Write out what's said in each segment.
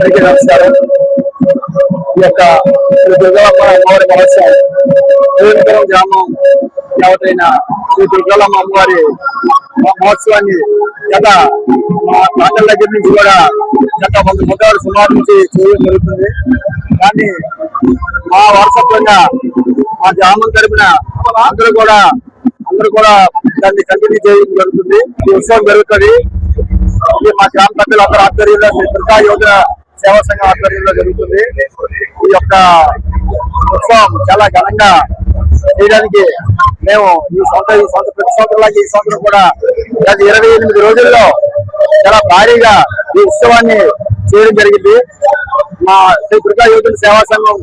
అందరికీ నమస్కారం. ఈ యొక్క దుర్గలమ్మ అమ్మవారి మహోత్సవం గ్రామం యావతైన శ్రీ దుర్గలమ్మ అమ్మవారి మహోత్సవాన్ని గత నాటల దగ్గర నుంచి కూడా గత 100 సంవత్సరాల సుమారు నుంచి చేయడం జరుగుతుంది. కానీ మా వారసత్వంగా మా గ్రామం తరపున అందరూ కూడా దాన్ని కంటిన్యూ చేయడం జరుగుతుంది. ఈ ఉత్సవం జరుగుతుంది. మా గ్రామ పెద్దలు అందరూ ఆధ్వర్యంలో దుర్గా యోజన సేవా సంఘం ఆధ్వర్యంలో జరుగుతుంది. ఈ యొక్క ఉత్సవం చాలా ఘనంగా చేయడానికి మేము ప్రతి సంవత్సరం కూడా గత 28 రోజుల్లో చాలా భారీగా ఈ ఉత్సవాన్ని చేయడం జరిగింది. మా శ్రీ దుర్గా యోజన సేవా సంఘం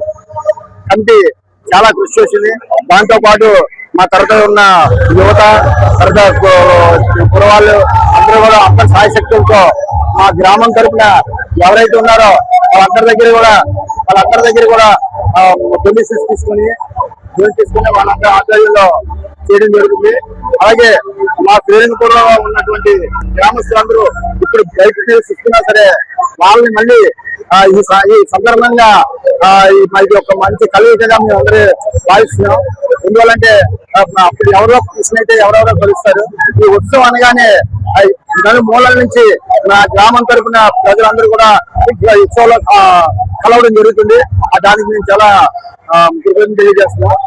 కమిటీ చాలా కృషి చేసింది. దాంతో పాటు మా తరగతి ఉన్న యువత కురవాళ్ళు అందరూ కూడా అందరి సాయశక్తులతో మా గ్రామం తరఫున ఎవరైతే ఉన్నారో వాళ్ళందరి దగ్గర కూడా డొనేషన్స్ తీసుకుని వాళ్ళందరూ ఆధ్వర్యంలో చేయడం జరుగుతుంది. అలాగే మా శ్రీరంగపురంలో ఉన్నటువంటి గ్రామస్తులందరూ ఇప్పుడు బయట ఇస్తున్నా సరే వాళ్ళని మళ్ళీ ఈ సందర్భంగా మనకి ఒక మంచి కలుగుతుందిగా మేము అందరూ భావిస్తున్నాం. ఎందువల్లంటే అప్పుడు ఎవరో కృష్ణైతే ఎవరెవరో కలుస్తారు. ఈ ఉత్సవం అనగానే మూలాల నుంచి నా గ్రామం తరఫున ప్రజలందరూ కూడా ఈ ఉత్సవంలో కలవడం జరుగుతుంది. దానికి మేము చాలా కృతజ్ఞతలు తెలియజేస్తున్నాం.